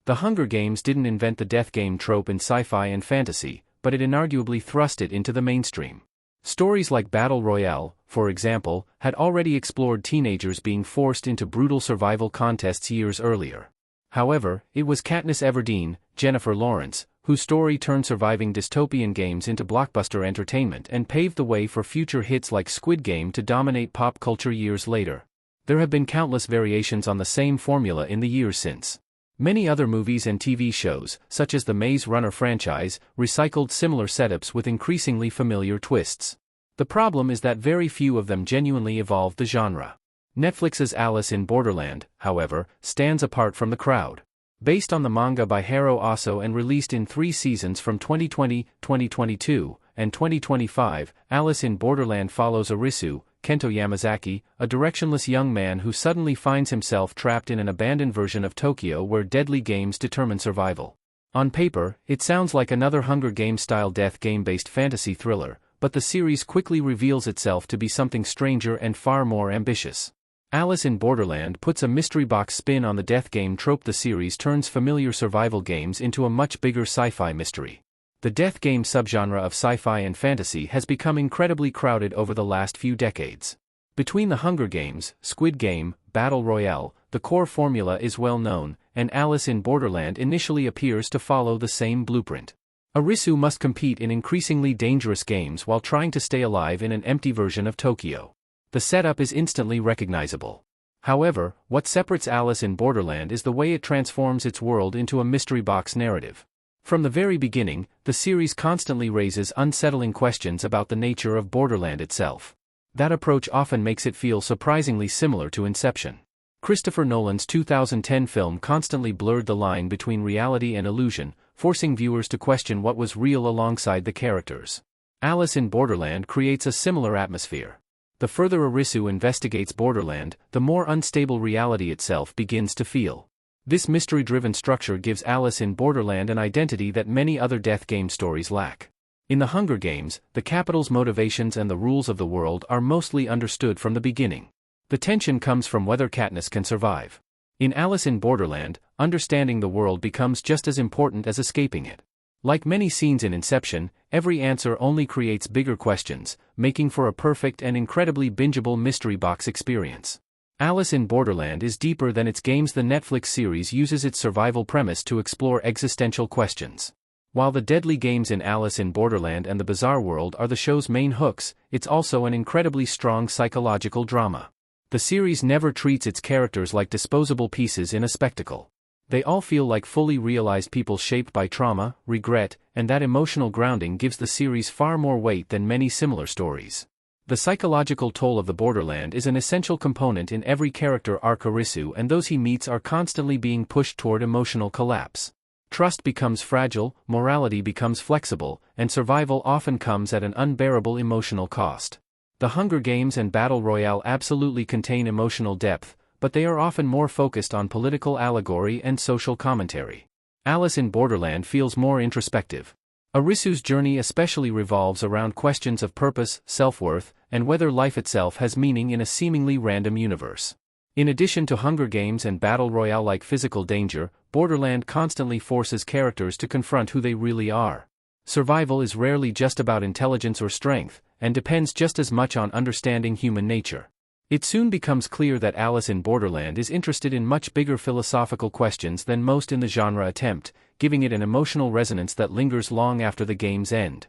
The Hunger Games didn't invent the death game trope in sci-fi and fantasy, but it inarguably thrust it into the mainstream. Stories like Battle Royale, for example, had already explored teenagers being forced into brutal survival contests years earlier. However, it was Katniss Everdeen, Jennifer Lawrence, whose story turned surviving dystopian games into blockbuster entertainment and paved the way for future hits like Squid Game to dominate pop culture years later. There have been countless variations on the same formula in the years since. Many other movies and TV shows, such as the Maze Runner franchise, recycled similar setups with increasingly familiar twists. The problem is that very few of them genuinely evolved the genre. Netflix's Alice in Borderland, however, stands apart from the crowd. Based on the manga by Hiro Aso and released in 3 seasons from 2020, 2022, and 2025, Alice in Borderland follows Arisu, Kento Yamazaki, a directionless young man who suddenly finds himself trapped in an abandoned version of Tokyo where deadly games determine survival. On paper, it sounds like another Hunger Games-style death game-based fantasy thriller, but the series quickly reveals itself to be something stranger and far more ambitious. Alice in Borderland puts a mystery box spin on the death game trope. The series turns familiar survival games into a much bigger sci-fi mystery. The death game subgenre of sci-fi and fantasy has become incredibly crowded over the last few decades. Between the Hunger Games, Squid Game, Battle Royale, the core formula is well known, and Alice in Borderland initially appears to follow the same blueprint. Arisu must compete in increasingly dangerous games while trying to stay alive in an empty version of Tokyo. The setup is instantly recognizable. However, what separates Alice in Borderland is the way it transforms its world into a mystery box narrative. From the very beginning, the series constantly raises unsettling questions about the nature of Borderland itself. That approach often makes it feel surprisingly similar to Inception. Christopher Nolan's 2010 film constantly blurred the line between reality and illusion, forcing viewers to question what was real alongside the characters. Alice in Borderland creates a similar atmosphere. The further Arisu investigates Borderland, the more unstable reality itself begins to feel. This mystery-driven structure gives Alice in Borderland an identity that many other death game stories lack. In the Hunger Games, the capital's motivations and the rules of the world are mostly understood from the beginning. The tension comes from whether Katniss can survive. In Alice in Borderland, understanding the world becomes just as important as escaping it. Like many scenes in Inception, every answer only creates bigger questions, making for a perfect and incredibly bingeable mystery box experience. Alice in Borderland is deeper than its games. The Netflix series uses its survival premise to explore existential questions. While the deadly games in Alice in Borderland and the bizarre world are the show's main hooks, it's also an incredibly strong psychological drama. The series never treats its characters like disposable pieces in a spectacle. They all feel like fully realized people shaped by trauma, regret, and that emotional grounding gives the series far more weight than many similar stories. The psychological toll of the Borderland is an essential component in every character arc. Arisu and those he meets are constantly being pushed toward emotional collapse. Trust becomes fragile, morality becomes flexible, and survival often comes at an unbearable emotional cost. The Hunger Games and Battle Royale absolutely contain emotional depth, but they are often more focused on political allegory and social commentary. Alice in Borderland feels more introspective. Arisu's journey especially revolves around questions of purpose, self-worth, and whether life itself has meaning in a seemingly random universe. In addition to Hunger Games and Battle Royale-like physical danger, Borderland constantly forces characters to confront who they really are. Survival is rarely just about intelligence or strength, and depends just as much on understanding human nature. It soon becomes clear that Alice in Borderland is interested in much bigger philosophical questions than most in the genre attempt, giving it an emotional resonance that lingers long after the game's end.